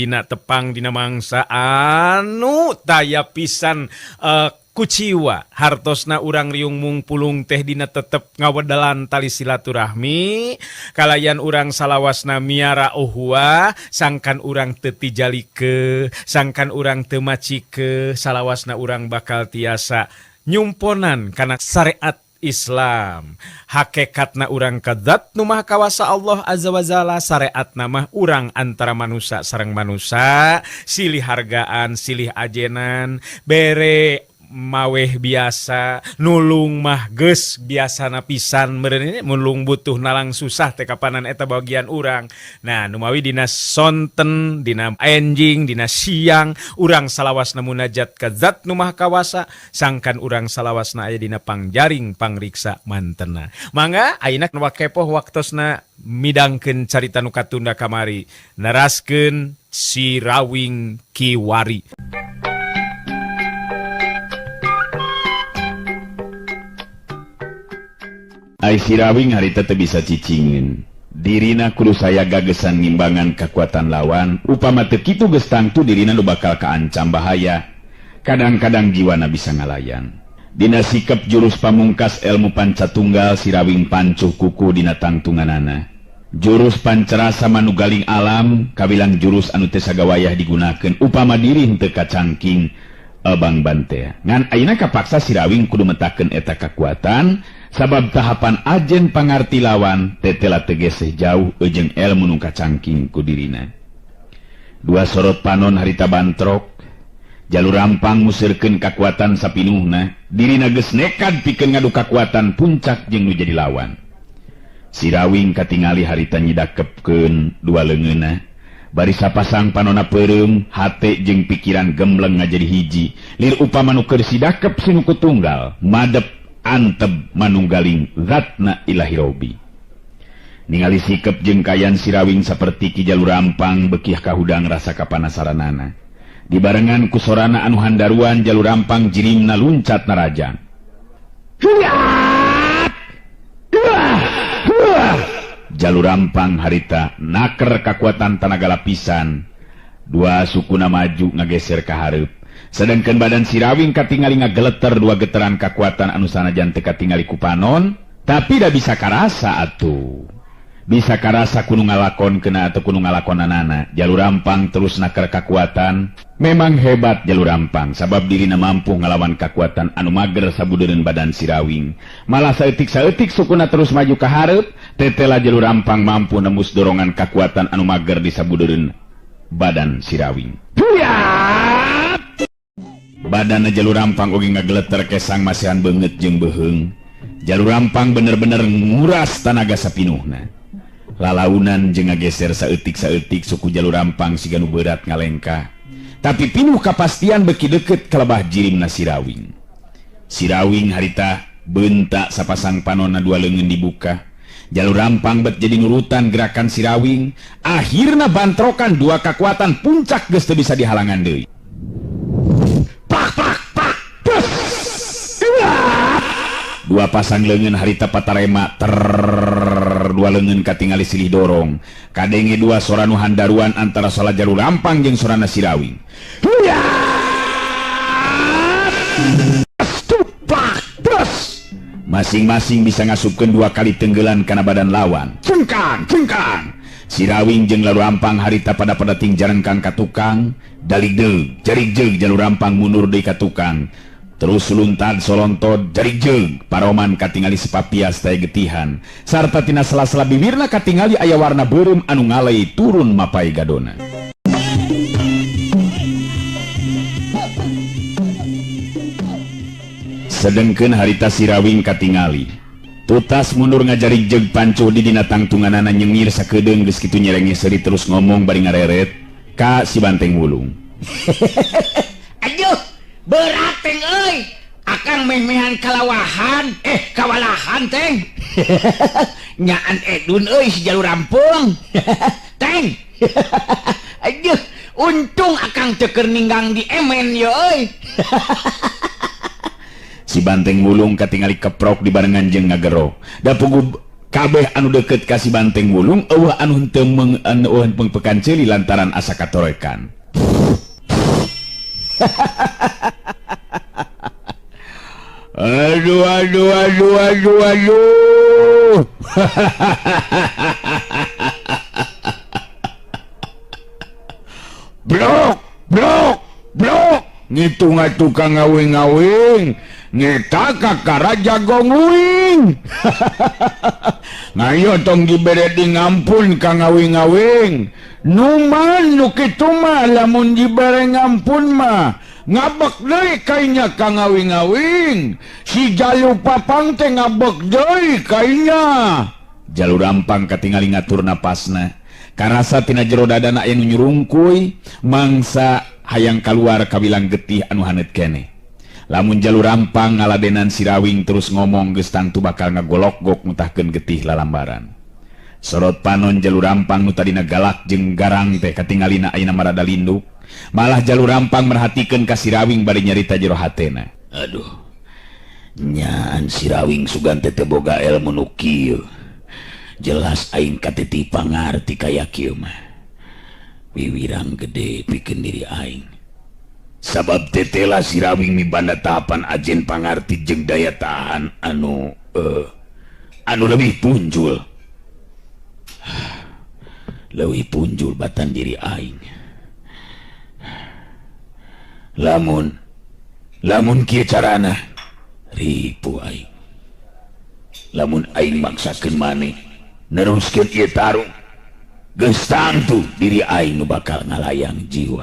Dina tepang dina mangsa anu taya pisan kuciwa hartosna urang riung mungpulung teh dina tetep ngawedalan tali silaturahmi kalayan urang salawasna miara uhwa sangkan urang teu tijalike sangkan urang teu macike salawasna urang bakal tiasa nyumponan kana syariat Islam hakikatna urang kadzat nu maha kawasa Allah azza wajalla syariatna mah urang antara manusia sareng manusia silih hargaan silih ajenan bere maweh biasa nulung mah geus biasana pisan meureun mulung butuh nalang susah teh kapanan eta bagian urang. Nah numawi dina sonten dina enjing dina siang urang salawasna munajat ka zat nu maha kawasa sangkan urang salawasna aya dina pangjaring pangriksa mantena. Mangga ayeuna nu kepoh waktosna midangkeun carita nu katunda kamari naraskeun si Rawing Kiwari. Ai si Rawing harita teu bisa cicingin. Dirina kudu saya gagesan ngimbangan kekuatan lawan, upama teu kitu geus tangtu dirina nu bakal kaancam bahaya. Kadang-kadang jiwana bisa ngalayan. Dina sikep jurus pamungkas ilmu pancatunggal si Rawing pancuh kuku dina tangtunganana. Jurus pancerasa manugaling alam kabilang jurus anu teu sagawayah digunakeun upama diri teu kacangking abang bante. Ngan ayeuna kapaksa si Rawing kudu metakeun eta kekuatan. Sabab tahapan ajen pangarti lawan tetela tegeseh jauh ejeng ilmu nu kacangking ku dirina. Dua sorot panon harita bantrok jalur rampang musirkeun kakuatan sapinuhna dirina geus nekad pikeun ngadu kakuatan puncak jeung nu jadi lawan. Si Rawing katingali harita nyidakepkeun dua leungeunna bari sapasang panonna peureum hate jeung pikiran gembleng ngajadi hiji lir upama nu keur sidakep sinuku tunggal madep anteb manunggaling zatna ilahi robi. Ningali sikep jeung kayan si Rawing saperti ki jalur rampang bekih kahudang rasa kapanasaranana. Dibarengan ku sorana anu handaruan jalur rampang jirimna luncat narajang. Jalur rampang harita naker kakuatan tanaga lapisan. Dua sukuna maju ngageser ka hareup. Sedangkan badan si Rawing katingali ngageleter dua geteran kekuatan anu sanajan teu katingali ku panon tapi da bisa karasa atuh. Bisa karasa kudu ngalakonkeun atau kudu ngalakonanana. Jalur rampang terus naker kekuatan. Memang hebat jalur rampang sabab dirina mampu ngalawan kekuatan anu mager sabudeureun badan si Rawing. Malah saeutik-saeutik sukuna terus maju ka hareup, tetela jalur rampang mampu nembus dorongan kekuatan anu mager di sabudeureun badan si Rawing. Badan jalur rampang oge ngageleter kesang masihan beungeut jeung beheung. Jalur rampang bener-bener nguras tanaga sapinuhna. Lalaunan jeung ngageser saeutik-saeutik suku jalur rampang siga nu berat ngalengka. Tapi pinuh kapastian beki deukeut kalebah jirimna si Rawing. Si Rawing harita beuntak sapasang panonna dua leungeun dibuka. Jalur rampang bet jadi nurutan gerakan si Rawing. Akhirna bantrokan dua kekuatan puncak geus teu bisa dihalangan deui. Dua pasang leungeun harita patarema dua leungeun katingali silih dorong kadenge dua sora nu handaruan antara sola jalur rampang jeung sorana si Rawing. Masing-masing bisa ngasupkeun dua kali tenggelan kana badan lawan. Cengkang cengkang si Rawing jeung jalur rampang harita pada ting jarengkang ka tukang dalig deug jarig jeug jalur rampang mundur deui ka tukang. Terus luntad solontod jarig jeug paroman katingali sepapias taya getihan sarta tina sela-sela bibirna katingali aya warna beureum anu ngalei turun mapai gadona. Sedengkeun harita si Rawing katingali tutas mundur ngajarig jeug pancuh di dina tangtunganana nyengir sakedeung geus kitu nyerenge seuri terus ngomong bari ngareret ka si Banteng Wulung. Aduh berat teng euy akang meh-mehan kalawahan kawalahan teng. Nyaan edun euy si jalur rampung. Teng. Aduh untung akang teu keur ninggang di emen ye euy. Si Banteng Wulung katingali keprok di barengan jeung ngagero da pugu kabeh anu deket kasih banteng wulung eueuh anu henteu pengpekan ceuli lantaran asa katorekan. Aduh. Blok. Ngitung tukang ngawing-ngawing. Ngeta kakara jago nguing. Ngayo tong dibere di ngampun ka ngawing-ngawing. Numan nu kitu mah lamun dibere ngampun mah. Ngabek deui kainya ka ngawing-ngawing. Si Jalu Papang teh ngabek deui kainya. Jalu Rampang katingali ngatur napasna. Karasa tina jero dadana aya nu nyurungkuy, mangsa hayang kaluar kabilang getih anu haneut keneh. Lamun Jalu Rampang ngaladenan si Rawing terus ngomong geus tangtu bakal ngagolok-gok mutahkeun getih lalambaran. Sorot panon Jalu Rampang nu tadina galak jeung garang teh katingalina ayeuna marada linduk. Malah Jalu Rampang merhatikeun ka si Rawing bari nyarita jero hatena. Aduh. Nyaan si Rawing sugan teh teu boga ilmu nu kieu. Jelas aing katiti pangarti kaya kieu mah. Wiwirang gede pikeun diri aing. Sabab tetela si Rawing mibanda tahapan ajen pangarti jeung daya tahan anu lebih punjul. Leuwih punjul batan diri aing. Lamun kieu carana ripu aing. Lamun aing maksakeun maneh neruskeun ieu tarung, geus tangtu diri aing nu bakal ngalayang jiwa.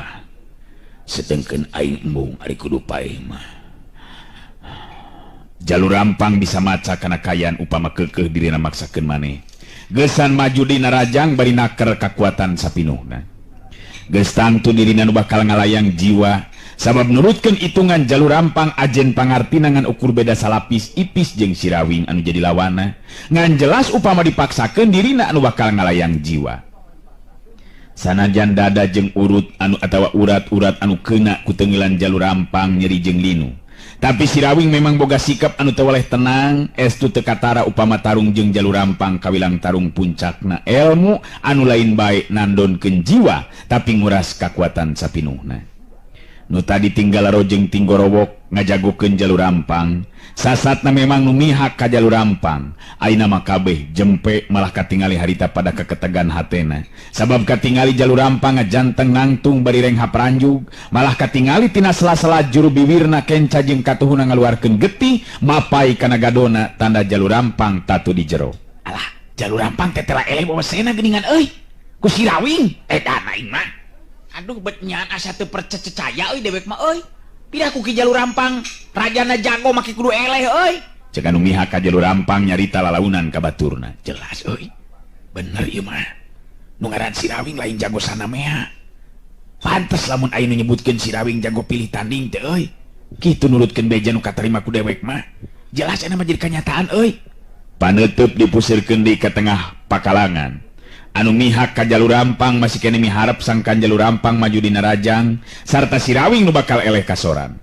Sedengkeun aing embung ari kudu paeh mah. Jalu Rampang bisa maca kana kayan upama keukeuh dirina maksakeun maneh. Geusan maju dina rajang bari naker kakuatan sapinuhna. Geus tangtu dirina nu bakal ngalayang jiwa. Sabab nurutkeun itungan Jalu Rampang ajen pangartina ngan ukur beda salapis ipis jeung si Rawing anu jadi lawana. Ngan jelas upama dipaksakeun dirina anu bakal ngalayang jiwa. Sanajan dada jeung urut anu atawa urat-urat anu keuna ku teungilan Jalu Rampang nyeri jeung linu. Tapi si Rawing memang boga sikap anu teu waleh tenang, estu teu katara upama tarung jeung Jalu Rampang kawilang tarung puncakna ilmu anu lain bae nandonkeun jiwa tapi nguras kakuatan sapinuhna. Nu tadi tinggal rojeng tinggorowok ngajagokeun Jalu Rampang, sasatna memang nu mihak ka Jalu Rampang. Ayeuna mah kabeh jempe malah katingali harita pada keketegan hatena. Sabab katingali Jalu Rampang ngajanteng nangtung bari reng hapranjug, malah katingali tina sela-sela juru bibirna kenca jeung katuhuna ngaluarkeun getih mapai kana gadona tanda Jalu Rampang tatu di jero. Alah, Jalu Rampang teh tela eleh bawasena geuningan euy. Ku si Rawing edan aing mah. Aduh betnyaan asa teu percaya euy dewek mah euy. Pindah ku ki Jalu Rampang, rajana jago make kudu eleh euy. Ceuk anu mihak ka Jalu Rampang nyarita lalaunan ka baturna. Jelas euy. Bener ieu mah. Nu ngaran si Rawing lain jago sanamea. Pantes lamun ayeuna nyebutkeun si Rawing jago pilih tanding teh euy. Kitu nurutkeun beja nu katarima ku dewek mah. Jelas cenah mah jadi kenyataan euy. Paneuteub dipusirkeun di ka tengah pakalangan. Anu mihak ka Jalu Rampang masih kene miharep sangkan Jalu Rampang maju dina rajang sarta si Rawing nu bakal eleh kasoran.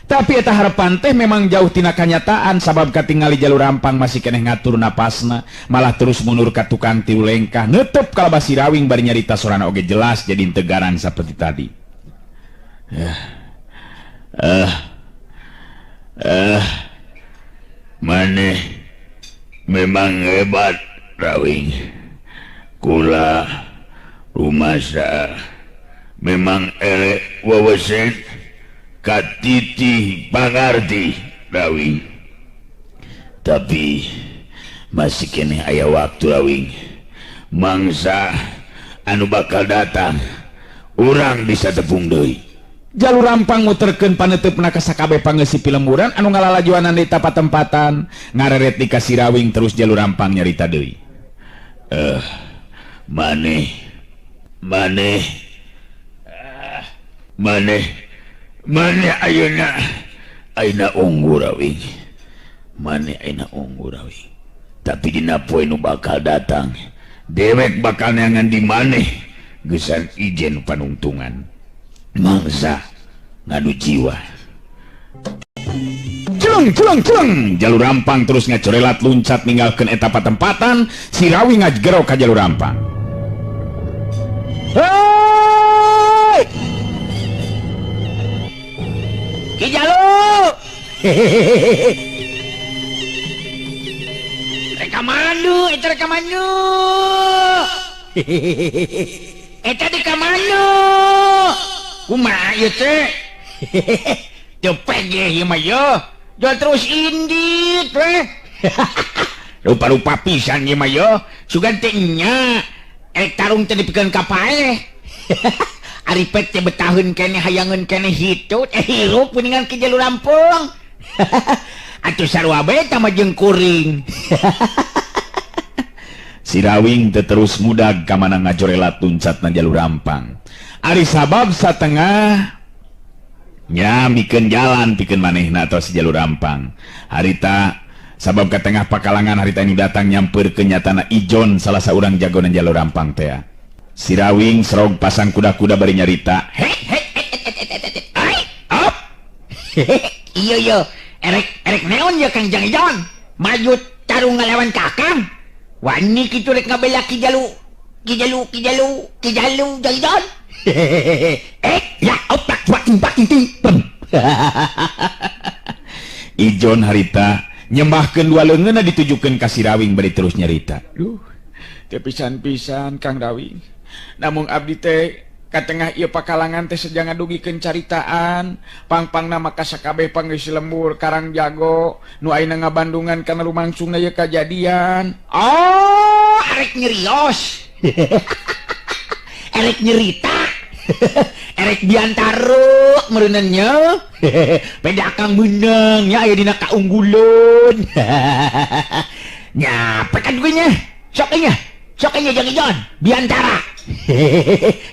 Tapi eta harapan teh memang jauh tina kanyataan sabab katingali Jalu Rampang masih kene ngatur napasna malah terus mundur ka tukang tilu lengkah neuteup kalabah si Rawing bari nyarita sorana oge jelas jadi teu garang saperti tadi. Maneh memang hebat Rawing. Kula rumasa memang elek wawasan katiti pangarti Rawing. Tapi masih kene aya waktu Rawing. Mangsa anu bakal datang urang bisa tepung deui. Jalu Rampang muterkeun paneteupna ka sakabeh pangeusip lemuran anu ngalalajuanan di tempat-tempatan ngareret di ka si Rawing terus Jalu Rampang nyarita deui. Maneh ayeuna unggul Rawing. Maneh ayeuna unggul Rawing. Tapi dina poe nu bakal datang, dewek bakal neangan di maneh geusan ijen panungtungan. Mangsa ngadu jiwa. jalur rampang terus ngacorelat luncat ninggalkeun eta patempatan si Rawi ngajgero ka jalur rampang. Hei! Ki Jalu! Reka mandu. Eta di ka mandu. Kumaha ieu teh? Teu pege ieu mah yo. Jual terus indit weh. Rupa-rupa pisan ieu mah yo. Sugan teh nya. Tarung teh dipikeun ka paeh. Ari pet teh betaheun keneh hayangeun keneh hitut hirup kuningan ke jalur rampung. Atuh sarua bae tah mah jeung kuring. Si Rawing teu terus mudag ka mana ngajorelat luncatna jalur rampang. Ari sabab satengah nya mikeun jalan pikeun manehna tos jalur rampang. Harita sabab ka tengah pakalangan harita ini datang nyampeurkeun nyatana Ijon salah saurang jagoan jalur rampang teh. Si Rawing serog pasang kuda-kuda bari nyarita. Ai, op. Iya, erek neon ya Kang Jang Ijon. Maju tarung ngalawan Kakang. Wani kitu rek ngabela Ki Jalu Jang Ijon. Ya, opak baking ting. Ijon harita nyembahkeun dua leungeunna ditujukeun ka si Rawing bari terus nyarita. Duh, teu pisan-pisan Kang Rawing. Namun abdi teh katengah ieu pakalangan teh sejangan dugikeun caritaan pang-pangna maka sakabeh pangeus lembur Karang Jago nu ayeuna ngabandungan kana lumangsungna ieu kajadian. Oh, arek nyerios. Erek nyerita. Erek biantaruk mereunannya. Peda Kang beunang nya aya dina kaungguleun. Nya pekan gue nya. Sok nya Jang Ijon biantara.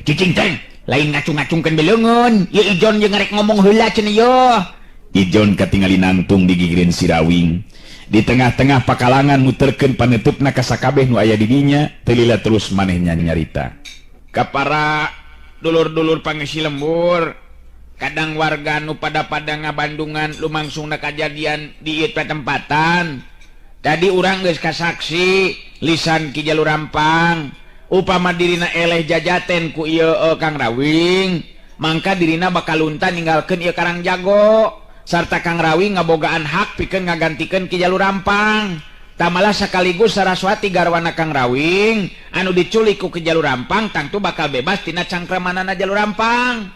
Cicing teh lain ngacung-ngacungkeun beleungeun. Ieu Ijon jeung ngarek ngomong heula cenah yo. Ijon katingali nangtung di gigireun si Rawing. Di tengah-tengah pakalangan muterkeun panetupna ka sakabeh nu aya di dinya, teu lila terus manehnya nyarita. Ka para dulur-dulur pangisi lembur, kadang warga nu pada ngabandungan lumangsungna kajadian di ieu tempatan. Tadi urang geus kasaksi lisan Ki Jalur Rampang. Upama dirina eleh jajaten ku ieu Kang Rawing, mangka dirina bakal lunta ninggalkeun ieu Karang Jago. Sarta Kang Rawing ngabogaan hak pikeun ngagantikeun Ki Jalur Rampang. Tamalah sekaligus Saraswati garwana Kang Rawing anu diculik ku Ki Jalur Rampang tangtu bakal bebas tina cangkramanana Jalur Rampang.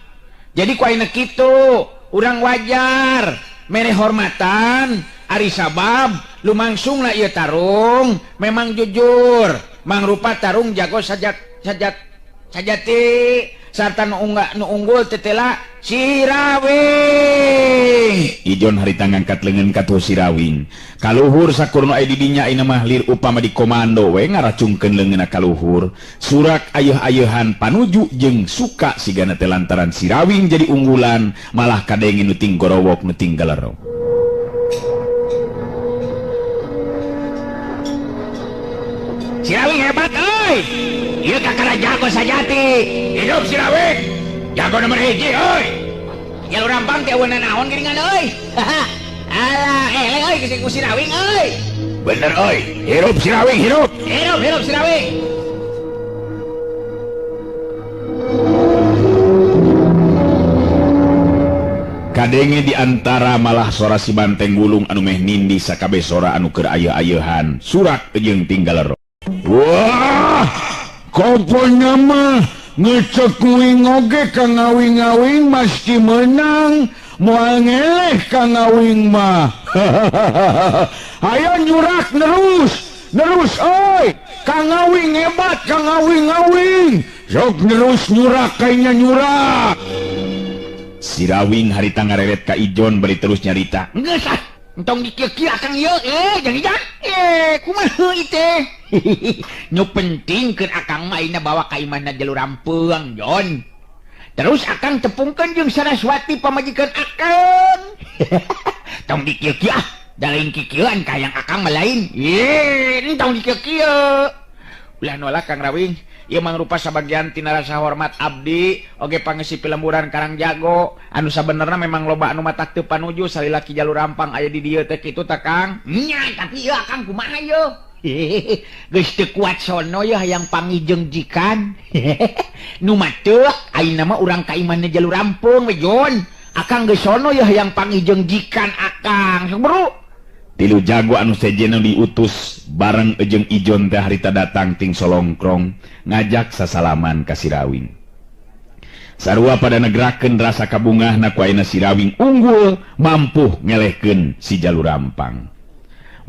Jadi ku ayeuna kitu, urang wajar mere hormatan ari sabab lumangsungna ieu tarung memang jujur mangrupa tarung jago sajati sarta nu unggul tetela si Rawing. Ijon harita ngangkat leungeun ka tuh si Rawing. Kaluhur sakurna aya di dinya ayeuna mah lir upama di komando we ngaracungkeun leungeunna kaluhur. Surak ayeuh-ayeuhan panuju jeung suka sigana teh lantaran si Rawing jadi unggulan malah kadenge nu ting gorowok nu ting galerok. Si Rawing hebat euy. Ieu kakara jago sajati. Hidup si Rawing. Jago nomor 1 euy. Jalur Rampang teh aweuna naon geuningan euy. Alah, eleh euy ku si Rawing euy. Bener euy. Hirup si Rawing, hirup. Hirup si Rawing. Kadenge diantara malah sora si banteng gulung anu meh nindi sakabeh sora anu keur ayeuh-ayeuhan surak jeung tinggal. Wah, koponya mah ngecek nguing oge ka ngawing-ngawing mesti menang. Moal ngeleh ka ngawing mah. Hayo nyurak nerus oi. Ka ngawing hebat, ka ngawing-ngawing. Sok nerus nyurak kayaknya nyurak. Si Rawing harita ngareret ka Ijon bari terus nyarita. Geus ah, entong dikieu-kieu akang ieu Jang Ijon. Kumaha ieu teh? Nu penting keur akang mah ayeuna bawa ka imahna Jalur Rampung, Jon. Terus akang tepungkeun jeung Saraswati pamajikan akang. Tong dikieu-kieu ah, da lain kikieuan ka yang akang mah lain. Entong dikieu-kieu. Ulah nolak Kang Rawing. ieu mangrupa sabagian tina rasa hormat abdi oge pangisi pilemburan Karang Jago anu sabenerna memang loba anu matak teu panuju salila Ki Jalur Rampang aya di dieu teh kitu tah Kang. Nya tapi ieu Kang kumaha ieu? Geus teu kuat sono ya hayang pangijeng jikan. Nu matuk ayeuna mah urang ka imanna Jalur Rampung we Jon. Akang geus sono ya hayang pangijeng jikan akang. Bro. Tilu jago anu sejena diutus bareng Ejeng Ijon teh harita datang ting solongkrong ngajak sasalaman ka Sirawing. Sarua pada negrakeun rasa kabungahna ku ayeuna Sirawing unggul mampu ngelehkeun si Jalur Rampang.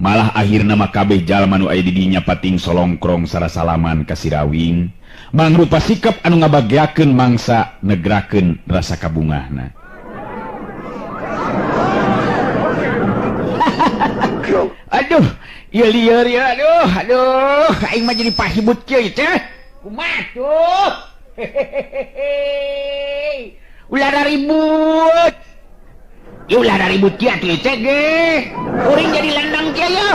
Malah akhirna mah kabeh jalma nu aya di dinya pating solongkrong sarasalaman ka Sirawing mangrupa sikap anu ngabageakeun mangsa negrakeun rasa kabungahna. Aduh, ieu lieur ya, aduh, aing mah jadi pahibut kieu teh. Kumaha tuh? Ulah ribut. Ieu ulah ribut kieu atuh teh ge. Kuring jadi landang kieu ya.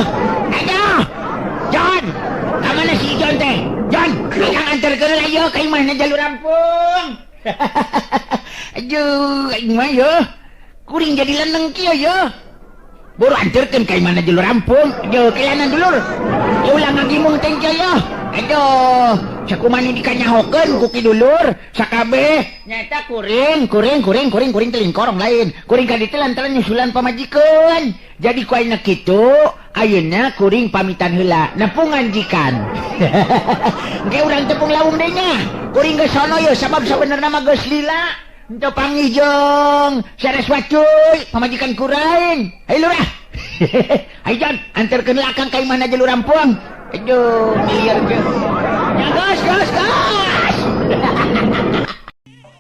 Aduh. Jon, ka mana si Jon teh? Jon, akang anterkeun lah ieu ka imahna Jalur Rampung. Aduh, aing mah ya. Kuring jadi landang kieu ya. Buru anterkeun ka imahna Jalur Rampung. Aduh, kelana dulur. Ulah ngagimung teh ya. Aduh, sakumaha dikanyahokeun ku ki dulur, sakabeh nyata kuring telingkorong lain. Kuring ka ditu lantaran nyusulan pamajikeun. Jadi ku ayeuna kitu, ayeuna kuring pamitan heula, nepungan jikan. Engke urang tepung lawung deui nya. Kuring geus sono ye sabab sabenerna mah geus lila. Henteu pangijeng, sanes wacuy, pamajikan kurain. Hai lurah. Hai Jon, anterkeun akang ka imahna Jalur Rampung. Aduh, liar ge. Ya gas.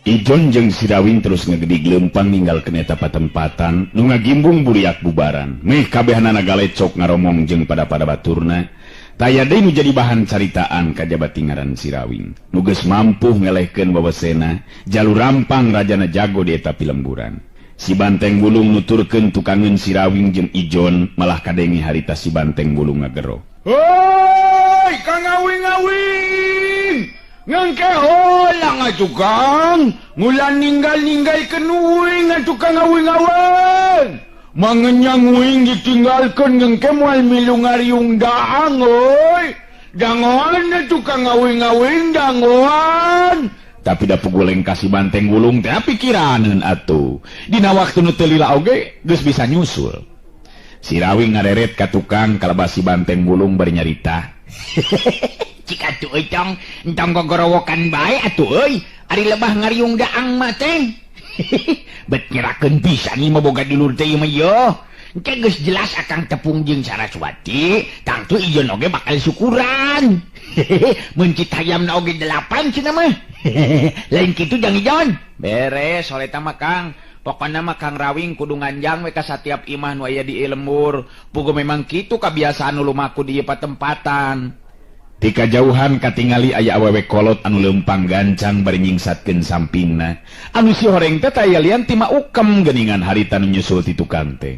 Ijon jeung Sirawing terus ngegedig leumpang ninggalkeun eta patempatan nu ngagimbung buriak bubaran. Meh kabehna nagalecok ngaromong jeung pada baturna. Taya deui nu jadi bahan caritaan kajabat tingaran Sirawing. Nu geus mampu ngelehkeun wawasena Jalur Rampang rajana jago di eta pilemburan. Si Banteng Bulung nuturkeun tukangeun Sirawing jeung Ijon malah kadengi harita si Banteng Bulung ngagero. Hoi, Kang Awing! Ngangke holang atuh Kang. Ngulan ninggal-ninggalkeun uing atuh Kang Awing. Mangenyang uing ditinggalkeun ngangke moal milu ngariung daang euy. Dangoan atuh Kang Awing dangoan. Tapi da puguleng ka si Banteng Bulung teh pikiraneun atuh. Dina waktu nu teu lila oge geus bisa nyusul. Sirawing ngareret ka tukang kalebas si Banteng Bulung bari nyarita. Cik atuh euy tong, entong gogorowokan bae atuh euy. Ari lebah ngariung daang mah teh. Bet nyerakeun pisan ieu mah boga dulur teh ieu mah yo. Engke geus jelas akang tepung jeung Saraswati, tangtu Ijon oge bakal syukuran. Mun citayamna oge 8 cenah mah. Lain kitu jang Ijon. Beres oleh eta mah Kang. Pokona mah Kang Rawing kudu nganjang we ka satiap imah nu aya di lembur. Puguh memang kitu kabiasaan nu lumaku di ieu patempatan. Ti kajauhan katingali aya awewe kolot anu leumpang gancang bari nyingsatkeun sampingna. Anu si horeng teh taya lian ti Maukem geuningan harita nu nyusul ti tukang teh.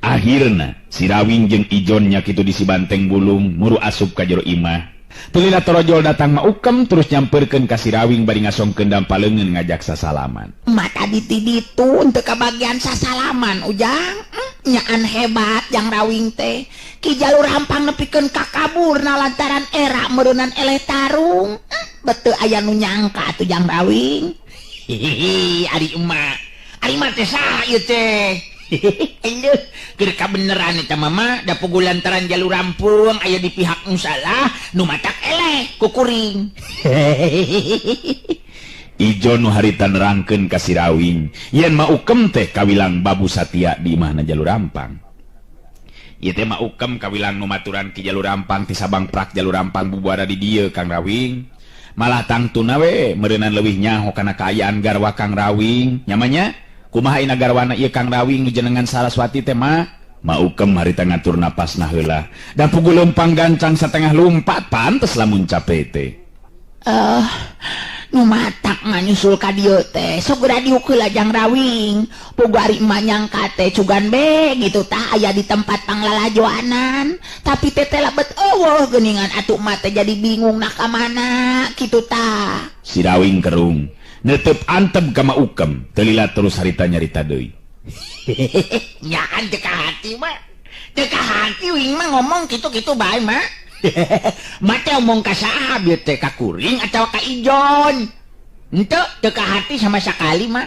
Akhirna Sirawing jeung Ijon nya kitu di si Banteng Bulung muru asup ka jero imah. Tulila torojol datang Maukem terus nyamperkeun ka Sirawing bari ngasongkeun dampaleungeun ngajak sasalaman. Mata ditiditu untuk kebagian sasalaman ujang. Nyaan hebat yang Rawing teh. Ki Jalur Rampang nepikeun ka kaburna lantaran era meureunnan eleh tarung. Beuteu aya nu nyangka atuh jang Rawing. Hihihi, ari mah teh saha ieu teh? Aduh, keur kabeneran eta mama da puguh lantaran Jalur Rampung aya di pihak nu salah, nu matak eleh ku kuring. Ijon nu harita nerangkeun ka Sirawing yen Maukem teh kawilang Babu Satya di imahna Jalur Rampang. Ieu teh Maukem kawilang nu maturan ki Jalur Rampang ti sabang prak Jalur Rampang bubuara di dieu Kang Rawing. Malah tangtuna we meureunan leuwih nyaho kana kaayaan garwa Kang Rawing. Nyamanya kumaha ina garwana ieu Kang Rawing nu jenengan Saraswati teh mah? Maukem harita ngatur napasna heula. Dan puguh leumpang gancang satengah lumpat pantes lamun capek teh. nu matak nganyusul ka dieu teh segera diukeul Jang Rawing pugari emak nyangka teh cugan be gitu tah aya di tempat panglalajoanan tapi teteh labet eueuh geuningan atuh emak teh jadi bingung nak ka mana kitu tah. Si Rawing kerung netep antep ka Maukem telila terus harita nyarita deui. Nyaan teu ka hati mah teu ka hati wing mah ngomong kitu-kitu bae mah. Mate omong ka saha bieu teh ka kuring atawa ka Ijon? Henteu teu ka hati sama sakali mah.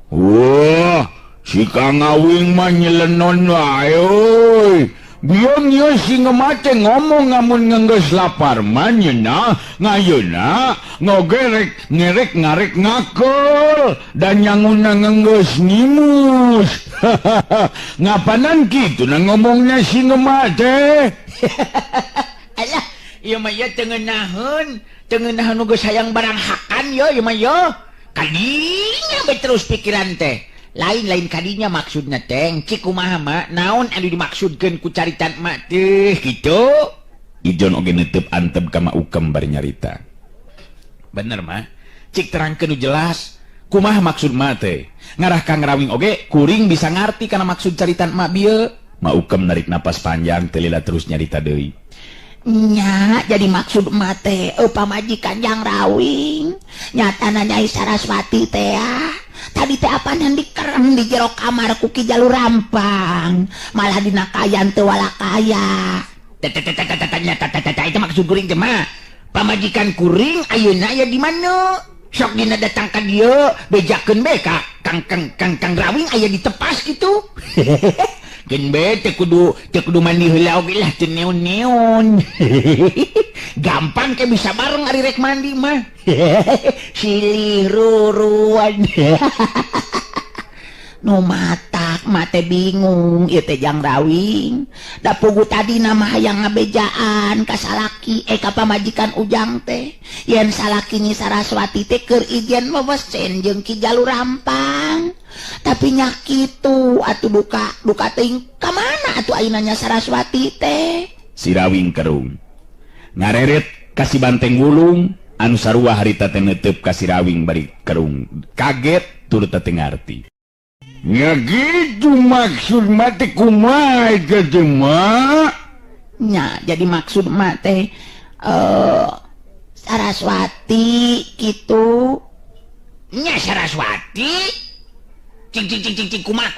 Wah, si Kang Awing mah nyelenon wae euy. Biar nya si ngemate ngomong ngamun ngenggeus lapar mah nyeuna ngayeuna ngogerek ngerek ngarek ngakol dan nyanguna ngenggeus nimus. Ngapanan kitu na ngomongnya si ngemate? Alah, ieu mah ye teu ngeunaheun nu geus hayang barang hakan yo ieu mah yo. Kadinya bae terus pikiran teh. Lain-lain kadinya maksudna teh cik kumaha mah naon anu dimaksudkeun ku caritan mak teh kitu. Ijon oge netep antep ka Maukem bari nyarita. Bener mah cik terangkeun nu jelas kumaha maksud mak teh ngarah Kang Rawing oge kuring bisa ngarti kana maksud caritan mak bieu. Maukem narik napas panjang telila terus nyarita deui. Nya jadi maksud emak teh pamajikan Jang Rawing nyatana Nyai Saraswati teh tadi teh apaan dikerem di jero kamar ku Ki Jalur Rampang malah dina kayan teu walakaya. Itu maksud kuring teh mah pamajikan kuring ayeuna aya di mana? Sok dina datang ka dieu bejakeun be ka Kang Rawing aya di tepas kitu. Gen be teu kudu mandi heula oge lah teu neon-neon. Gampang ke bisa bareng ari rek mandi mah. Silih ruruan. Nu matak mate bingung ieu teh Jang Rawing. Da pugu tadi nama hayang ngabejaan ka salaki ka pamajikan Ujang teh. Yen salaki Nyi Saraswati teh keur ijen mebesen jeung Ki Jalur Rampang. Tapi nya kitu atuh duka teuing ka mana atuh ayeuna Nya Saraswati teh. Si Rawing kerung ngareret ka si Banteng Wulung anu sarua harita teh netep ka si Rawing bari kerung kaget turut teu ngarti. Ya gitu maksud mate kumaha teh mak? Nya jadi maksud mak teh Saraswati gitu. Nya Saraswati? Cing kumaha?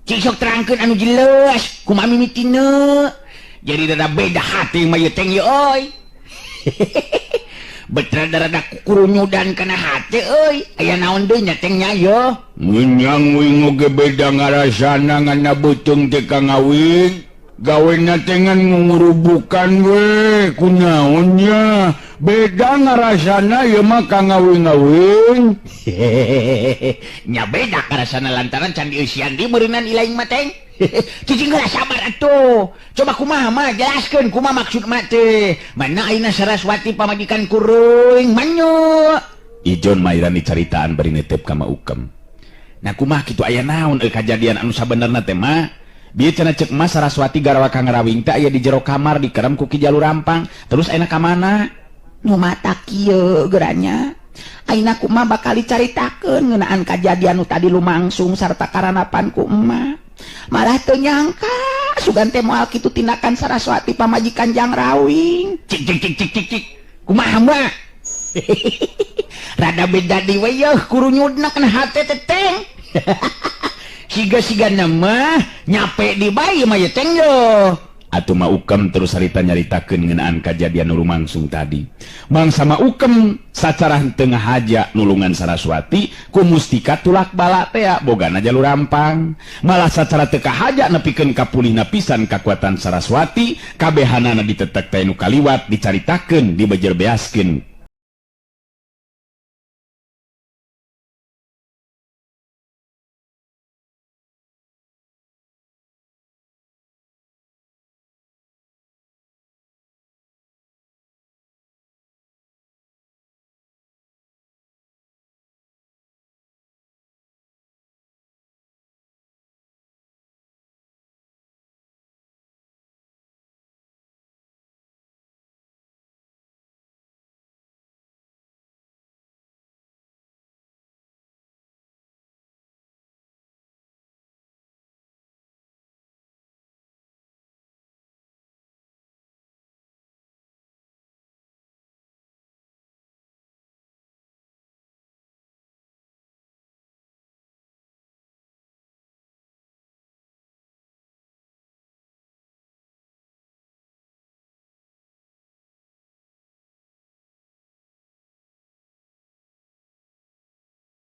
Cing sok terangkeun anu jelas kumaha mimitina. Jadi rada beda hati mah ieu teh euy. Rada kurunyudan kana hati euy. Aya naon deui nya teh nya yo? Menyang wing oge beda ngarasana ngana beuteung teh Kang Awing. Gawena teh ngan ngurubukan we kunaon nya. Beda ngarasana ieu mah Kang Awing. Nya beda ngarasana lantaran can dieusian di meureunan ilaing mah teh. Cicing geus sabar atuh. Coba kumaha mah jelaskeun kumaha maksud mah teh. Mana ayeuna Saraswati pamajikan kuring manyo. Ijon mairani caritaan bari netep ka Maukem. Nah kumaha kitu aya naon kajadian anu sabenerna teh mah? Bieu cenah cek mah Saraswati garawa Kang Rawing teh aya di jero kamar dikerem ku Ki Jalur Rampang. Terus ayeuna ka mana? Nu matak kieu geuranya. Ayeuna kumaha bakal dicaritakeun ngeunaan kajadian nu tadi lumangsung sarta karanapan ku emak. Malah teu nyangka sugan teh moal kitu tindakan Saraswati pamajikan Jang Rawing. Cik. Kumaha mah? Rada beda di we yeuh kurunyudna kana hate teh teng. Siga nama nyape di bayi mah ya teng yo. Atuh Maukem terus harita nyaritakeun ngeunaan kajadian nu lumangsung tadi. Mangsa Maukem sacara henteu ngahaja nulungan Saraswati ku mustika tulak bala teh bogana Jalur Rampang. Malah sacara teu kahaja nepikeun kapulihna pisan kakuatan Saraswati, kabehanana ditetek teh nu kaliwat dicaritakeun dibejer beaskeun